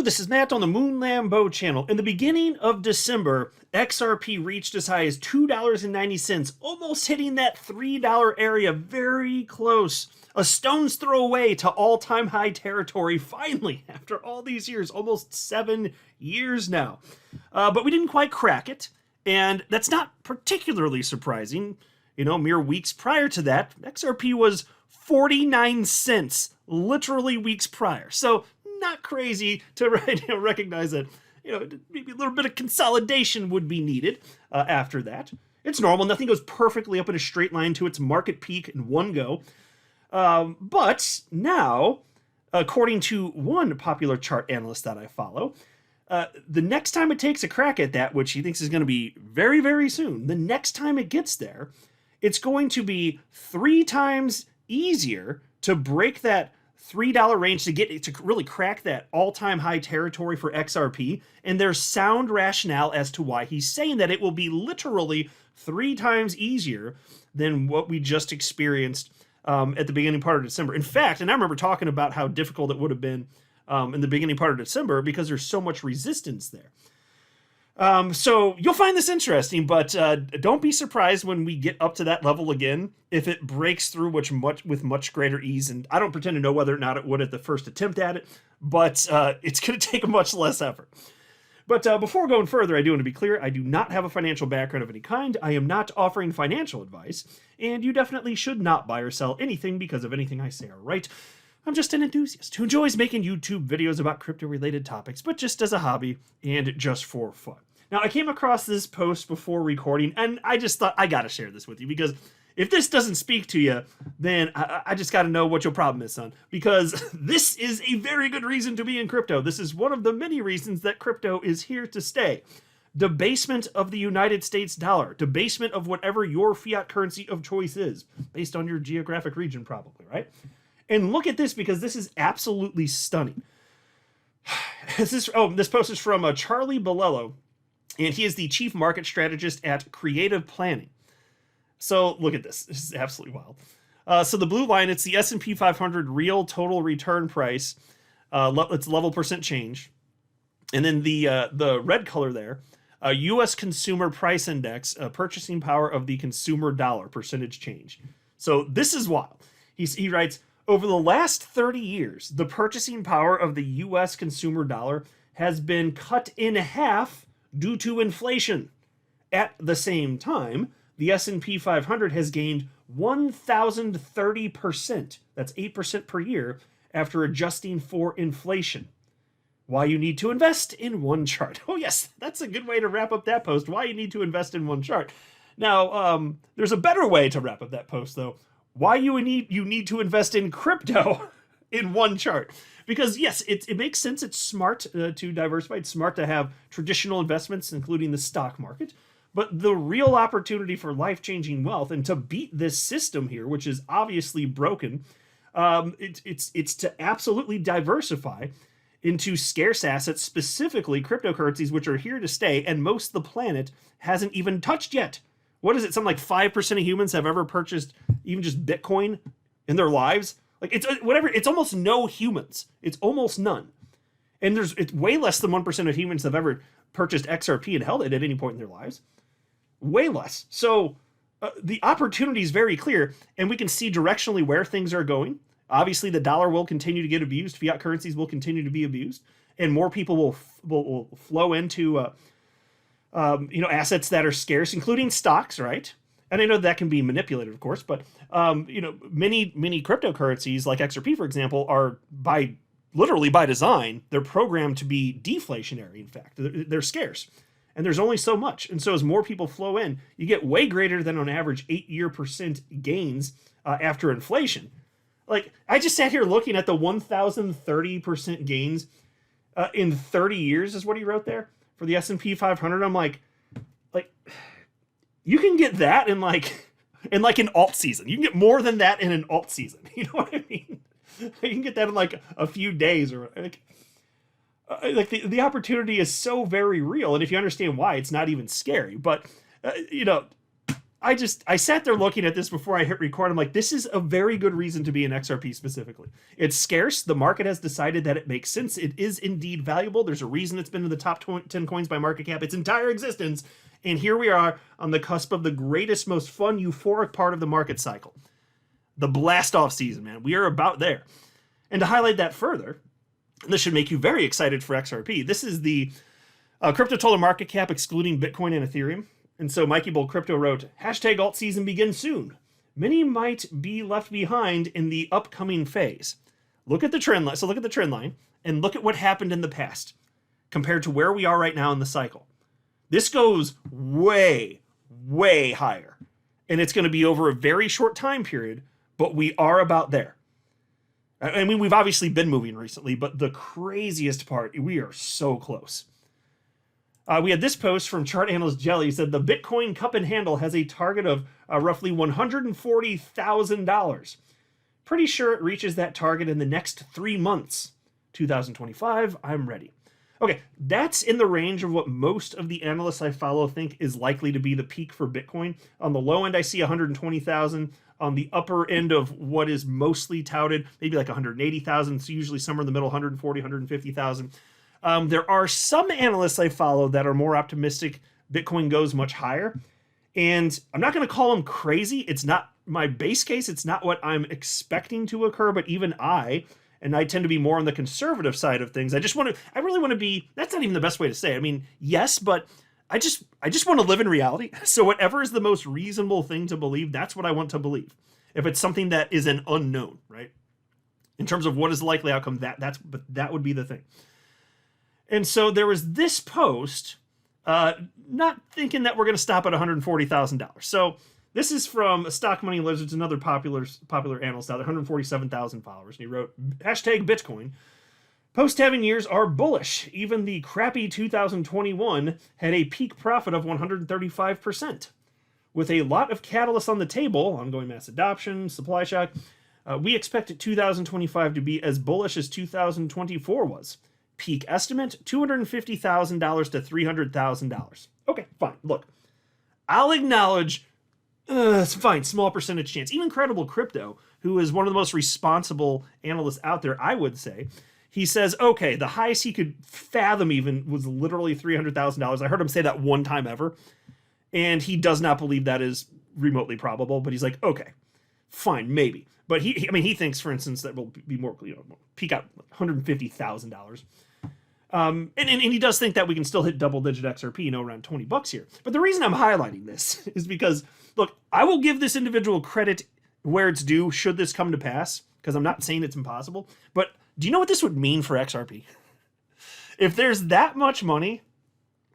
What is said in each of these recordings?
this is Matt on the Moon Lambeau channel. In the beginning of December, XRP reached as high as $2.90, almost hitting that $3 area, very close. A stone's throw away to all-time high territory, finally, after all these years, almost 7 years now. But we didn't quite crack it, and that's not particularly surprising. You know, mere weeks prior to that, XRP was 49 cents, literally weeks prior. So not crazy to recognize that, maybe a little bit of consolidation would be needed after that. It's normal. Nothing goes perfectly up in a straight line to its market peak in one go. But now, according to one popular chart analyst that I follow, the next time it takes a crack at that, which he thinks is going to be very, very soon, the next time it gets there, it's going to be 3 times easier to break that $3 range to really crack that all-time high territory for XRP, and there's sound rationale as to why he's saying that it will be literally 3 times easier than what we just experienced at the beginning part of December. In fact, and I remember talking about how difficult it would have been in the beginning part of December because there's so much resistance there. So you'll find this interesting, but don't be surprised when we get up to that level again if it breaks through with much greater ease. And I don't pretend to know whether or not it would at the first attempt at it, but it's going to take much less effort. But before going further, I do want to be clear, I do not have a financial background of any kind. I am not offering financial advice, and you definitely should not buy or sell anything because of anything I say or write. I'm just an enthusiast who enjoys making YouTube videos about crypto-related topics, but just as a hobby and just for fun. Now, I came across this post before recording, and I just thought I gotta share this with you, because if this doesn't speak to you, then I just gotta know what your problem is, son. Because this is a very good reason to be in crypto. This is one of the many reasons that crypto is here to stay. Debasement of the United States dollar. Debasement of whatever your fiat currency of choice is, based on your geographic region probably, right? And look at this, because this is absolutely stunning. This post is from Charlie Bolello, and he is the chief market strategist at Creative Planning. So look at this. This is absolutely wild. So the blue line, it's the S&P 500 real total return price. It's level percent change. And then the red color there, U.S. Consumer Price Index, purchasing power of the consumer dollar, percentage change. So this is wild. He writes, over the last 30 years, the purchasing power of the U.S. consumer dollar has been cut in half due to inflation. At the same time, the S&P 500 has gained 1,030%. That's 8% per year after adjusting for inflation. Why you need to invest in one chart. Oh yes, that's a good way to wrap up that post. Why you need to invest in one chart. Now, there's a better way to wrap up that post, though. Why you need to invest in crypto in one chart. Because yes, it makes sense. It's smart to diversify. It's smart to have traditional investments, including the stock market. But the real opportunity for life-changing wealth, and to beat this system here, which is obviously broken, it's to absolutely diversify into scarce assets, specifically cryptocurrencies, which are here to stay, and most of the planet hasn't even touched yet. What is it? Something like 5% of humans have ever purchased even just Bitcoin in their lives. Like it's almost no humans. It's almost none. And it's way less than 1% of humans have ever purchased XRP and held it at any point in their lives. Way less. So the opportunity is very clear, and we can see directionally where things are going. Obviously, the dollar will continue to get abused. Fiat currencies will continue to be abused, and more people will flow into assets that are scarce, including stocks, right? And I know that can be manipulated, of course, but many cryptocurrencies like XRP, for example, are literally by design, they're programmed to be deflationary. In fact, they're scarce, and there's only so much. And so as more people flow in, you get way greater than on average 8% gains after inflation. Like, I just sat here looking at the 1,030% gains in 30 years is what he wrote there for the S&P 500. I'm like, you can get that in an alt season. You can get more than that in an alt season. You know what I mean? You can get that in like a few days, or the opportunity is so very real. And if you understand why, it's not even scary. But I sat there looking at this before I hit record. I'm like, this is a very good reason to be in XRP specifically. It's scarce. The market has decided that it makes sense. It is indeed valuable. There's a reason it's been in the top 10 coins by market cap its entire existence. And here we are on the cusp of the greatest, most fun, euphoric part of the market cycle. The blast off season, man. We are about there. And to highlight that further, this should make you very excited for XRP. This is the crypto total market cap excluding Bitcoin and Ethereum. And so Mikey Bull Crypto wrote, hashtag alt season begins soon. Many might be left behind in the upcoming phase. Look at the trend line. So look at the trend line and look at what happened in the past compared to where we are right now in the cycle. This goes way, way higher. And it's going to be over a very short time period, but we are about there. I mean, we've obviously been moving recently, but the craziest part, we are so close. We had this post from chart analyst Jelly. He said the Bitcoin cup and handle has a target of roughly $140,000. Pretty sure it reaches that target in the next 3 months. 2025, I'm ready. Okay, that's in the range of what most of the analysts I follow think is likely to be the peak for Bitcoin. On the low end, I see 120,000. On the upper end of what is mostly touted, maybe like 180,000. So usually somewhere in the middle, 140, 150,000. There are some analysts I follow that are more optimistic Bitcoin goes much higher. And I'm not going to call them crazy. It's not my base case. It's not what I'm expecting to occur. But even I tend to be more on the conservative side of things. I really want to be, that's not even the best way to say it. I mean, yes, but I just want to live in reality. So whatever is the most reasonable thing to believe, that's what I want to believe. If it's something that is an unknown, right? In terms of what is the likely outcome, that would be the thing. And so there was this post, not thinking that we're going to stop at $140,000. So this is from Stock Money Lizards, another popular analyst out there, 147,000 followers. And he wrote, hashtag Bitcoin. Post-halving years are bullish. Even the crappy 2021 had a peak profit of 135%. With a lot of catalysts on the table, ongoing mass adoption, supply shock, we expect 2025 to be as bullish as 2024 was. Peak estimate, $250,000 to $300,000. Okay, fine. Look, I'll acknowledge, it's fine, small percentage chance. Even Credible Crypto, who is one of the most responsible analysts out there, I would say, he says, okay, the highest he could fathom even was literally $300,000. I heard him say that one time ever, and he does not believe that is remotely probable, but he's like, okay, fine, maybe. But he thinks, for instance, that will be more, peak out $150,000. And he does think that we can still hit double-digit XRP, around $20 here. But the reason I'm highlighting this is because, look, I will give this individual credit where it's due should this come to pass, because I'm not saying it's impossible. But do you know what this would mean for XRP? If there's that much money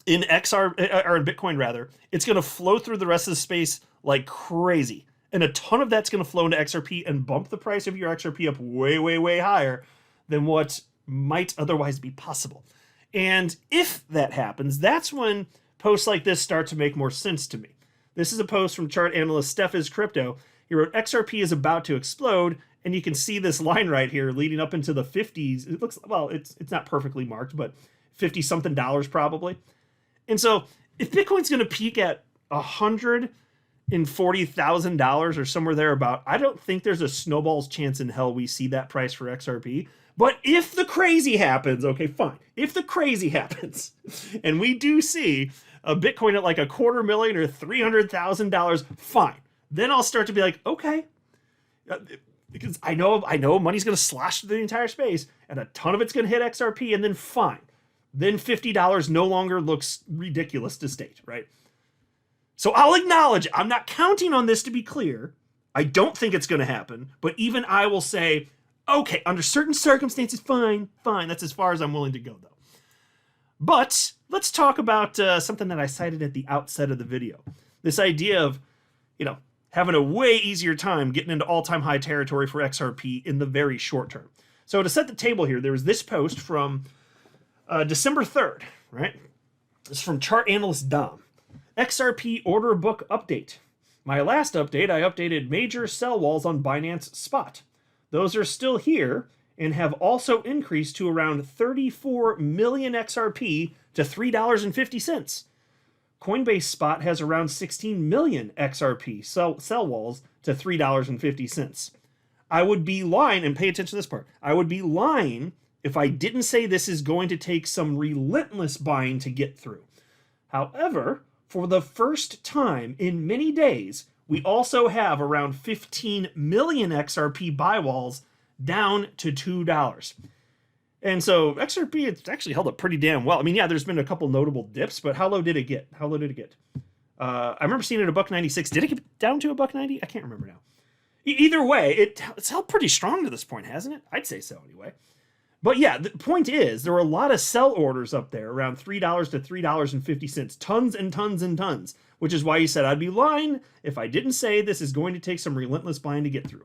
in Bitcoin rather, it's going to flow through the rest of the space like crazy. And a ton of that's going to flow into XRP and bump the price of your XRP up way, way, way higher than what might otherwise be possible. And if that happens, that's when posts like this start to make more sense to me. This is a post from chart analyst Steph is Crypto. He wrote, XRP is about to explode, and you can see this line right here leading up into the 50s. It looks, well, it's not perfectly marked, but 50 something dollars probably. And so if Bitcoin's going to peak at $140,000 or somewhere thereabout, I don't think there's a snowball's chance in hell we see that price for XRP. But if the crazy happens, okay, fine. If the crazy happens, and we do see a Bitcoin at like $250,000 or $300,000, fine. Then I'll start to be like, okay, because I know money's going to slosh through the entire space, and a ton of it's going to hit XRP, and then fine. Then $50 no longer looks ridiculous to state, right? So I'll acknowledge, I'm not counting on this to be clear. I don't think it's going to happen, but even I will say, okay, under certain circumstances, fine. That's as far as I'm willing to go, though. But let's talk about something that I cited at the outset of the video. This idea of, having a way easier time getting into all-time high territory for XRP in the very short term. So to set the table here, there was this post from December 3rd, right? This is from chart analyst Dom. XRP order book update. My last update, I updated major sell walls on Binance Spot. Those are still here and have also increased to around 34 million XRP to $3.50. Coinbase Spot has around 16 million XRP sell walls to $3.50. I would be lying, and pay attention to this part, I would be lying if I didn't say this is going to take some relentless buying to get through. However, for the first time in many days, we also have around 15 million XRP buy walls down to $2. And so XRP, it's actually held up pretty damn well. I mean, yeah, there's been a couple notable dips, but how low did it get? How low did it get? I remember seeing it at $1.96. Did it get down to $1.90? I can't remember now. Either way, it's held pretty strong to this point, hasn't it? I'd say so anyway. But yeah, the point is, there were a lot of sell orders up there, around $3 to $3.50, tons and tons and tons, which is why he said I'd be lying if I didn't say this is going to take some relentless buying to get through.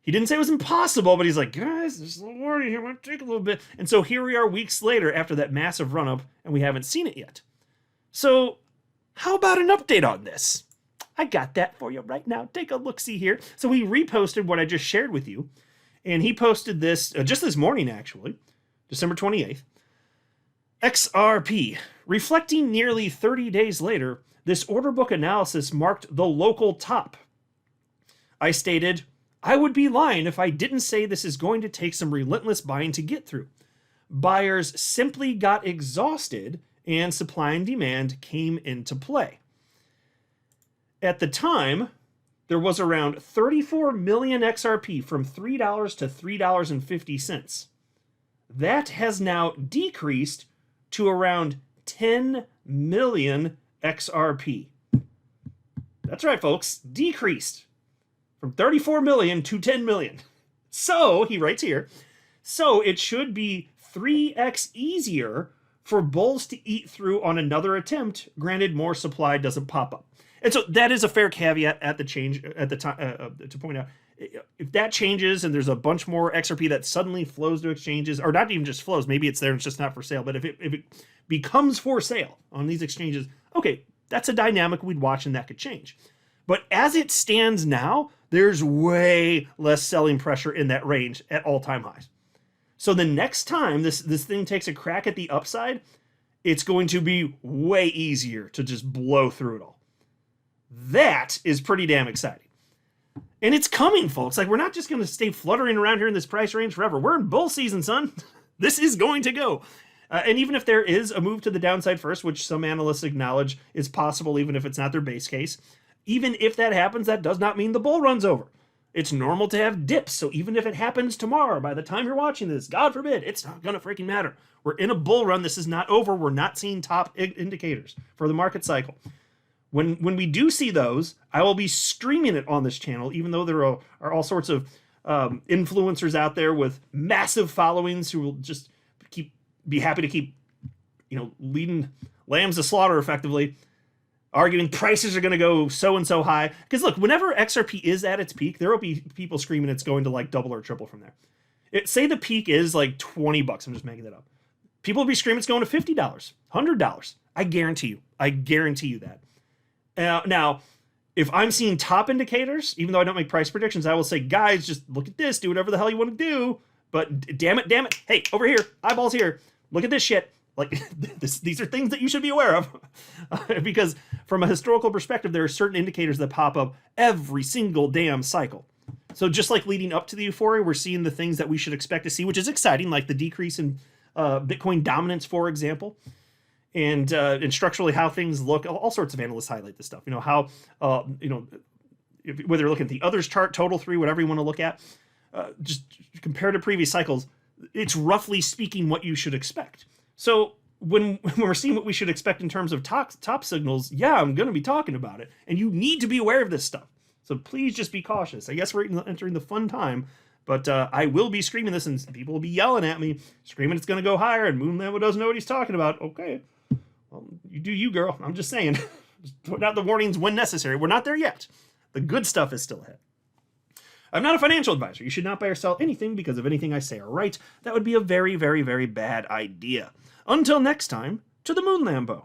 He didn't say it was impossible, but he's like, guys, there's a little warning here, it might take a little bit. And so here we are weeks later after that massive run-up, and we haven't seen it yet. So how about an update on this? I got that for you right now. Take a look-see here. So he reposted what I just shared with you. And he posted this just this morning, actually, December 28th. XRP. Reflecting nearly 30 days later, this order book analysis marked the local top. I stated, I would be lying if I didn't say this is going to take some relentless buying to get through. Buyers simply got exhausted and supply and demand came into play. At the time, there was around 34 million XRP from $3 to $3.50. That has now decreased to around 10 million XRP. That's right, folks, decreased from 34 million to 10 million. So, he writes here, so it should be 3x easier for bulls to eat through on another attempt, granted more supply doesn't pop up. And so that is a fair caveat at the change at the time to point out. If that changes and there's a bunch more XRP that suddenly flows to exchanges, or not even just flows, maybe it's there and it's just not for sale. But if it becomes for sale on these exchanges, okay, that's a dynamic we'd watch and that could change. But as it stands now, there's way less selling pressure in that range at all-time highs. So the next time this thing takes a crack at the upside, it's going to be way easier to just blow through it all. That is pretty damn exciting. And it's coming, folks. Like, we're not just going to stay fluttering around here in this price range forever. We're in bull season, son. This is going to go. And even if there is a move to the downside first, which some analysts acknowledge is possible, even if it's not their base case, even if that happens, that does not mean the bull run's over. It's normal to have dips. So even if it happens tomorrow, by the time you're watching this, God forbid, it's not going to freaking matter. We're in a bull run. This is not over. We're not seeing top indicators for the market cycle. When we do see those, I will be screaming it on this channel, even though there are all sorts of influencers out there with massive followings who will just be happy to keep, leading lambs to slaughter effectively, arguing prices are going to go so and so high. Because look, whenever XRP is at its peak, there will be people screaming it's going to like double or triple from there. Say the peak is like $20. I'm just making that up. People will be screaming it's going to $50, $100. I guarantee you that. Now, if I'm seeing top indicators, even though I don't make price predictions, I will say, guys, just look at this, do whatever the hell you want to do. But damn it, hey, over here, eyeballs here, look at this shit. Like, these are things that you should be aware of. Because from a historical perspective, there are certain indicators that pop up every single damn cycle. So just like leading up to the euphoria, we're seeing the things that we should expect to see, which is exciting, like the decrease in Bitcoin dominance, for example. And structurally how things look. All sorts of analysts highlight this stuff. How, whether you're looking at the others chart, total 3, whatever you want to look at, just compared to previous cycles, it's roughly speaking what you should expect. So when we're seeing what we should expect in terms of top signals, yeah, I'm going to be talking about it. And you need to be aware of this stuff. So please just be cautious. I guess we're entering the fun time. But I will be screaming this, and people will be yelling at me, screaming it's going to go higher, and Moon Lambo doesn't know what he's talking about. Okay. Well, you do you, girl. I'm just saying. Just put out the warnings when necessary. We're not there yet. The good stuff is still ahead. I'm not a financial advisor. You should not buy or sell anything because of anything I say or write. That would be a very, very, very bad idea. Until next time, to the Moon Lambo.